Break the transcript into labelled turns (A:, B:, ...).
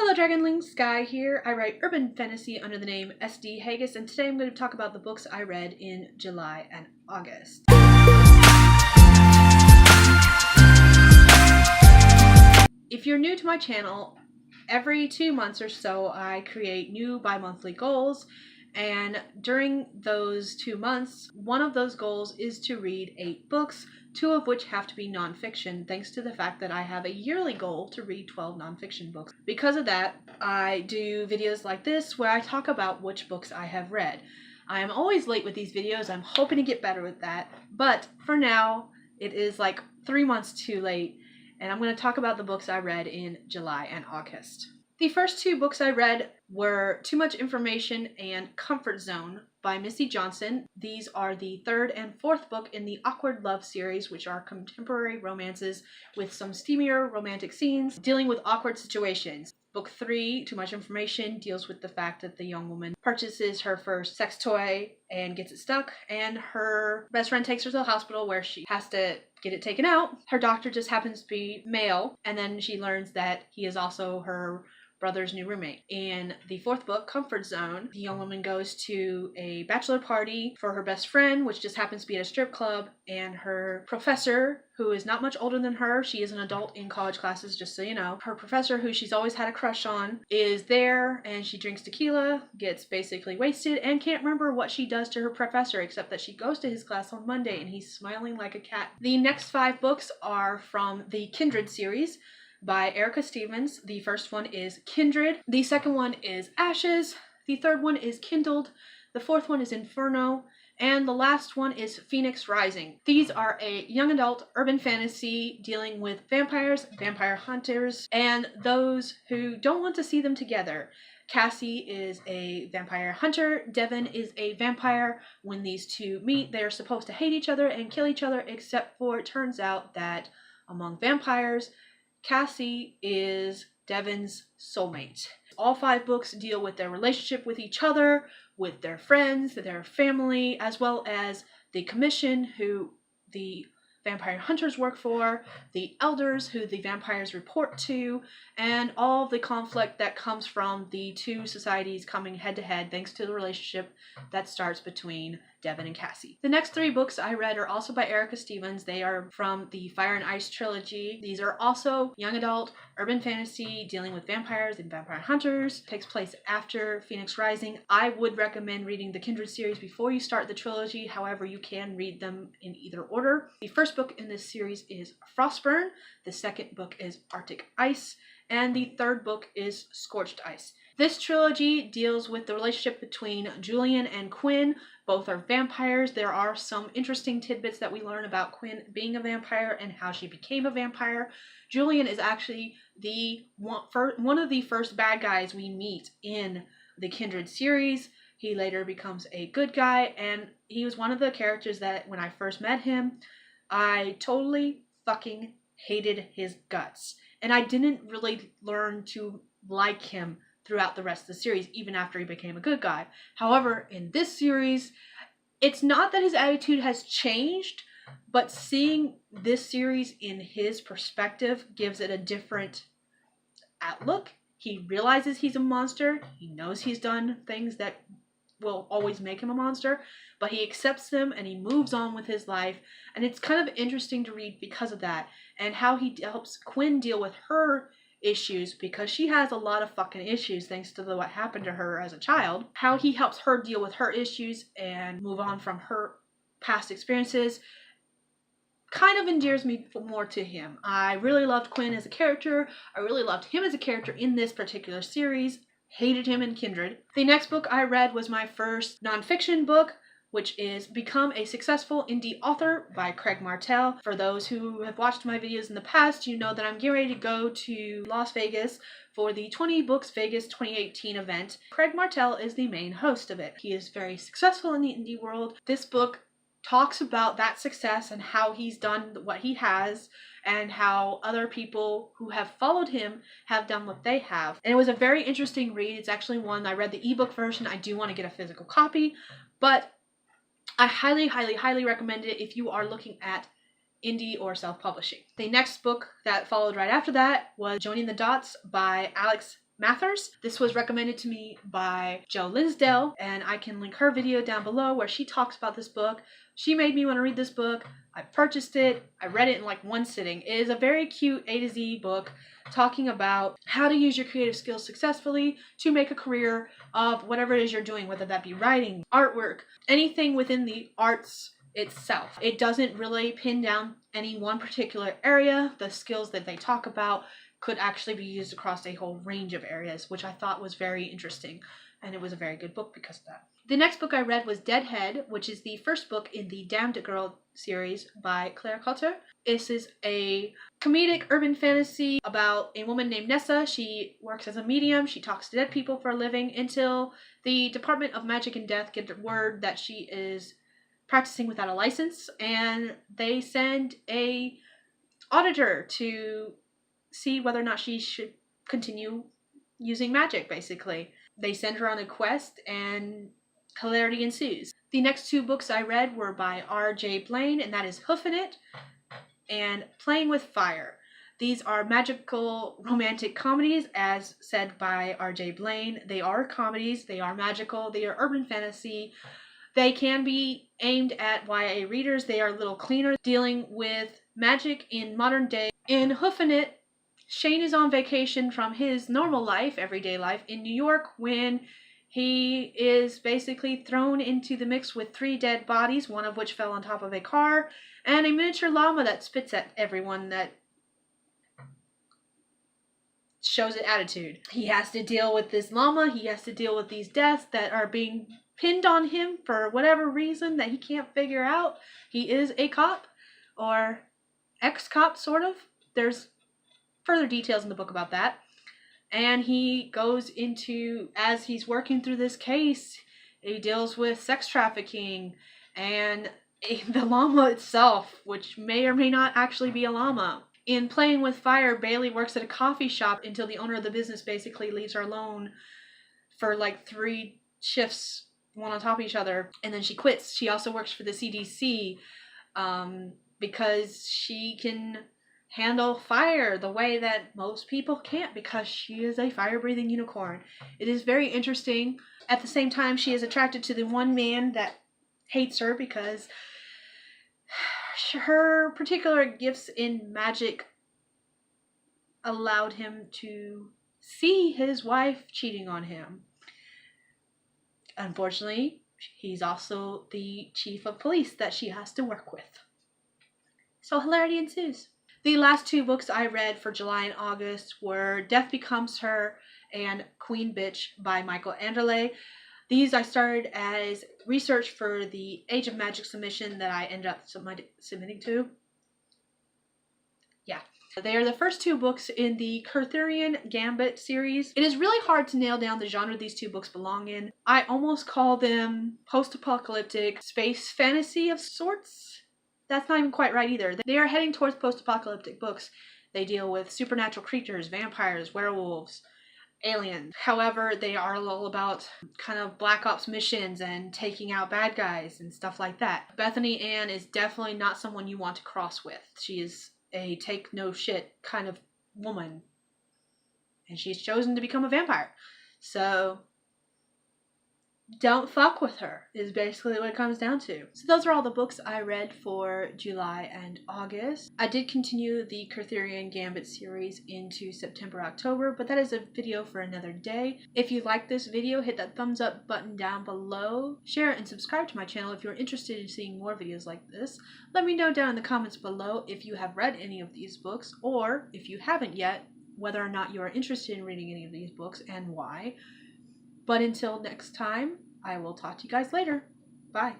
A: Hello Dragonlings, Sky here. I write urban fantasy under the name SD Haggis, and today I'm going to talk about the books I read in July and August. If you're new to my channel, every 2 months or so I create new bi-monthly goals, and during those 2 months, one of those goals is to read 8 books, 2 of which have to be nonfiction, thanks to the fact that I have a yearly goal to read 12 nonfiction books. Because of that, I do videos like this where I talk about which books I have read. I am always late with these videos. I'm hoping to get better with that, but for now, it is like 3 months too late, and I'm going to talk about the books I read in July and August. The first 2 books I read were Too Much Information and Comfort Zone by Missy Johnson. These are the 3rd and 4th book in the Awkward Love series, which are contemporary romances with some steamier romantic scenes dealing with awkward situations. Book 3, Too Much Information, deals with the fact that the young woman purchases her first sex toy and gets it stuck, and her best friend takes her to the hospital where she has to get it taken out. Her doctor just happens to be male, and then she learns that he is also her brother's new roommate. In the 4th book, Comfort Zone, the young woman goes to a bachelor party for her best friend, which just happens to be at a strip club, and her professor, who is not much older than her, she is an adult in college classes, just so you know, her professor, who she's always had a crush on, is there, and she drinks tequila, gets basically wasted, and can't remember what she does to her professor, except that she goes to his class on Monday and he's smiling like a cat. The next 5 books are from the Kindred series by Erica Stevens. The first one is Kindred. The second one is Ashes. The third one is Kindled. The 4th one is Inferno. And the last one is Phoenix Rising. These are a young adult urban fantasy dealing with vampires, vampire hunters, and those who don't want to see them together. Cassie is a vampire hunter. Devin is a vampire. When these two meet, they are supposed to hate each other and kill each other, except for it turns out that among vampires, Cassie is Devin's soulmate. All 5 books deal with their relationship with each other, with their friends, their family, as well as the commission who the vampire hunters work for, the elders who the vampires report to, and all the conflict that comes from the 2 societies coming head to head thanks to the relationship that starts between Devin and Cassie. The next 3 books I read are also by Erica Stevens. They are from the Fire and Ice trilogy. These are also young adult urban fantasy dealing with vampires and vampire hunters. It takes place after Phoenix Rising. I would recommend reading the Kindred series before you start the trilogy. However, you can read them in either order. The first book in this series is Frostburn. The second book is Arctic Ice. And the 3rd book is Scorched Ice. This trilogy deals with the relationship between Julian and Quinn. Both are vampires. There are some interesting tidbits that we learn about Quinn being a vampire and how she became a vampire. Julian is actually one of the first bad guys we meet in the Kindred series. He later becomes a good guy, and he was one of the characters that when I first met him, I totally fucking hated his guts. And I didn't really learn to like him throughout the rest of the series, even after he became a good guy. However, in this series, it's not that his attitude has changed, but seeing this series in his perspective gives it a different outlook. He realizes he's a monster. He knows he's done things that will always make him a monster, but he accepts them and he moves on with his life. And it's kind of interesting to read because of that, and how he helps Quinn deal with her issues, because she has a lot of fucking issues thanks to what happened to her as a child. How he helps her deal with her issues and move on from her past experiences kind of endears me more to him. I really loved Quinn as a character. I really loved him as a character in this particular series. Hated him in Kindred. The next book I read was my first nonfiction book, which is Become a Successful Indie Author by Craig Martelle. For those who have watched my videos in the past, you know that I'm getting ready to go to Las Vegas for the 20 Books Vegas 2018 event. Craig Martelle is the main host of it. He is very successful in the indie world. This book talks about that success and how he's done what he has, and how other people who have followed him have done what they have. And it was a very interesting read. It's actually one, I read the ebook version. I do want to get a physical copy, but I highly, highly, highly recommend it if you are looking at indie or self-publishing. The next book that followed right after that was Joining the Dots by Alex Mathers. This was recommended to me by Joe Linsdale, and I can link her video down below where she talks about this book. She made me want to read this book. I purchased it. I read it in like one sitting. It is a very cute A to Z book talking about how to use your creative skills successfully to make a career of whatever it is you're doing, whether that be writing, artwork, anything within the arts itself. It doesn't really pin down any one particular area. The skills that they talk about could actually be used across a whole range of areas, which I thought was very interesting, and it was a very good book because of that. The next book I read was Deadhead, which is the first book in the Damned Girl series by Claire Cotter. This is a comedic urban fantasy about a woman named Nessa. She works as a medium. She talks to dead people for a living until the Department of Magic and Death get word that she is practicing without a license, and they send a auditor to see whether or not she should continue using magic, basically. They send her on a quest, and hilarity ensues. The next two books I read were by R.J. Blaine, and that is Hoofing It and Playing with Fire. These are magical romantic comedies, as said by R.J. Blaine. They are comedies, they are magical, they are urban fantasy. They can be aimed at YA readers. They are a little cleaner, dealing with magic in modern day. In Hoofing It, Shane is on vacation from his normal life, everyday life, in New York when he is basically thrown into the mix with 3 dead bodies, one of which fell on top of a car, and a miniature llama that spits at everyone that shows an attitude. He has to deal with this llama. He has to deal with these deaths that are being pinned on him for whatever reason that he can't figure out. He is a cop, or ex-cop, sort of. There's further details in the book about that. And he goes into, as he's working through this case, he deals with sex trafficking and the llama itself, which may or may not actually be a llama. In Playing with Fire, Bailey works at a coffee shop until the owner of the business basically leaves her alone for like 3 shifts, one on top of each other, and then she quits. She also works for the CDC because she can handle fire the way that most people can't, because she is a fire-breathing unicorn. It is very interesting. At the same time, she is attracted to the one man that hates her because her particular gifts in magic allowed him to see his wife cheating on him. Unfortunately, he's also the chief of police that she has to work with. So hilarity ensues. The last 2 books I read for July and August were Death Becomes Her and Queen Bitch by Michael Anderle. These I started as research for the Age of Magic submission that I ended up submitting to. Yeah. They are the first 2 books in the Arthurian Gambit series. It is really hard to nail down the genre these 2 books belong in. I almost call them post-apocalyptic space fantasy of sorts. That's not even quite right either. They are heading towards post-apocalyptic books. They deal with supernatural creatures, vampires, werewolves, aliens. However, they are all about kind of black ops missions and taking out bad guys and stuff like that. Bethany Ann is definitely not someone you want to cross with. She is a take no shit kind of woman, and she's chosen to become a vampire. So don't fuck with her is basically what it comes down to. So those are all the books I read for July and August. I did continue the Arthurian Gambit series into September, October, but that is a video for another day. If you like this video, hit that thumbs up button down below. Share and subscribe to my channel if you're interested in seeing more videos like this. Let me know down in the comments below if you have read any of these books, or if you haven't yet, whether or not you are interested in reading any of these books and why. But until next time, I will talk to you guys later. Bye.